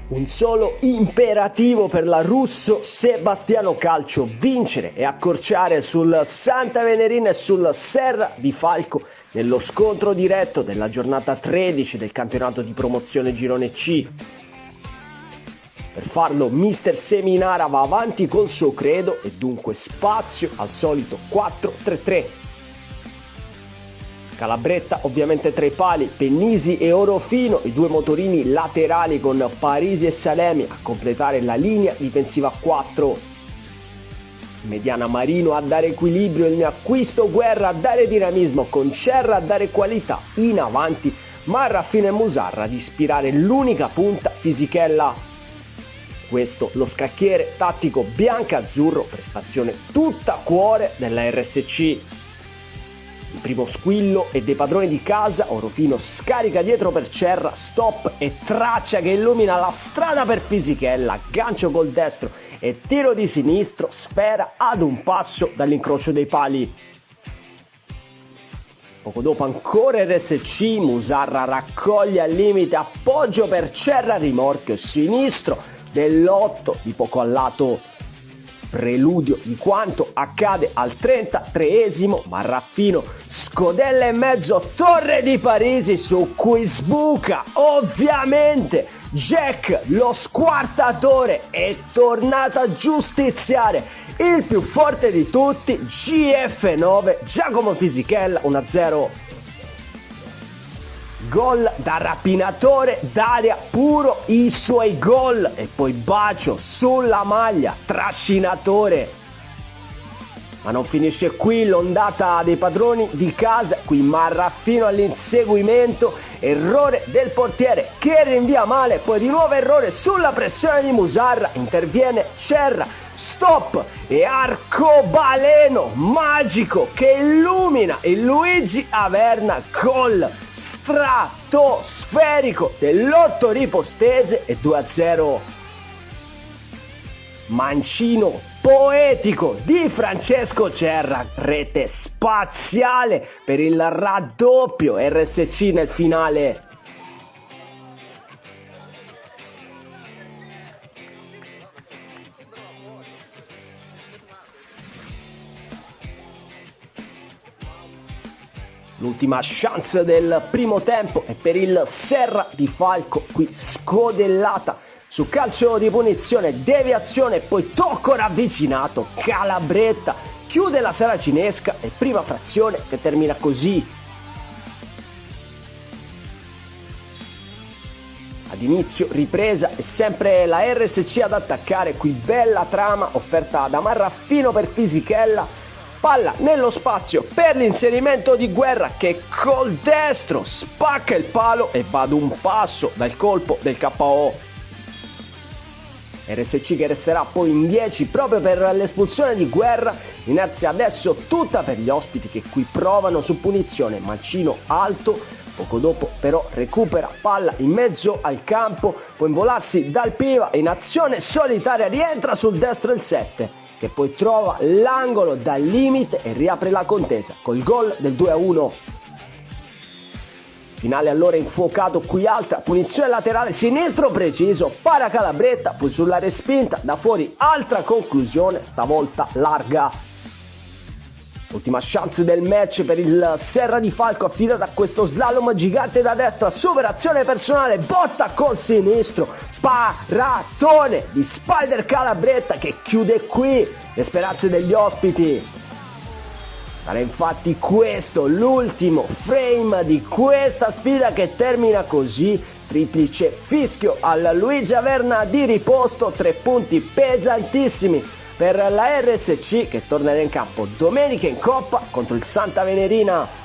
Un solo imperativo per la Russo Sebastiano Calcio: vincere e accorciare sul Santa Venerina e sul Serra di Falco nello scontro diretto della giornata 13 del campionato di promozione Girone C. Per farlo mister Seminara va avanti col suo credo e dunque spazio al solito 4-3-3. Calabretta ovviamente tra i pali, Pennisi e Orofino, i due motorini laterali con Parisi e Salemi a completare la linea difensiva a 4. Mediana Marino a dare equilibrio, il mio acquisto Guerra a dare dinamismo, con Cerra a dare qualità in avanti, Marraffino e Musarra ad ispirare l'unica punta Fisichella. Questo lo scacchiere tattico bianca-azzurro, prestazione tutta cuore della RSC. Il primo squillo è dei padroni di casa, Orofino scarica dietro per Cerra, stop e traccia che illumina la strada per Fisichella, gancio col destro e tiro di sinistro, sfera ad un passo dall'incrocio dei pali. Poco dopo ancora RSC, Musarra raccoglie al limite, appoggio per Cerra, rimorchio sinistro dell'8 di poco al lato. Preludio di quanto accade al 33esimo, Marraffino scodella in mezzo, torre di Parisi su cui sbuca ovviamente Jack, lo squartatore, è tornato a giustiziare il più forte di tutti, GF9, Giacomo Fisichella, 1-0. Gol da rapinatore d'aria puro, i suoi gol e poi bacio sulla maglia, trascinatore. Ma non finisce qui l'ondata dei padroni di casa, qui Marraffino all'inseguimento, errore del portiere che rinvia male, poi di nuovo errore sulla pressione di Musarra, interviene Cerra, stop e arcobaleno magico che illumina il Luigi Averna, gol stratosferico dell'8 ripostese e 2-0. Mancino poetico di Francesco Cerra, rete spaziale per il raddoppio RSC nel finale. L'ultima chance del primo tempo è per il Serra di Falco, qui scodellata su calcio di punizione, deviazione e poi tocco ravvicinato, Calabretta chiude la saracinesca e prima frazione che termina così. Ad inizio ripresa è sempre la RSC ad attaccare, qui bella trama offerta da Marraffino per Fisichella, palla nello spazio per l'inserimento di Guerra che col destro spacca il palo e va ad un passo dal colpo del KO. RSC che resterà poi in 10 proprio per l'espulsione di Guerra, inerzia adesso tutta per gli ospiti che qui provano su punizione, Mancino alto, poco dopo però recupera palla in mezzo al campo, può involarsi dal Piva, in azione solitaria rientra sul destro il 7 che poi trova l'angolo dal limite e riapre la contesa col gol del 2-1. Finale allora infuocato, qui altra punizione laterale sinistro preciso, para Calabretta, poi sulla respinta da fuori altra conclusione, stavolta larga. Ultima chance del match per il Serra di Falco, affidata a questo slalom gigante da destra, superazione personale, botta col sinistro, paratone di Spider Calabretta che chiude qui le speranze degli ospiti. Sarà infatti questo l'ultimo frame di questa sfida che termina così, triplice fischio al Luigi Averna di riposto, 3 punti pesantissimi per la RSC che tornerà in campo domenica in Coppa contro il Santa Venerina.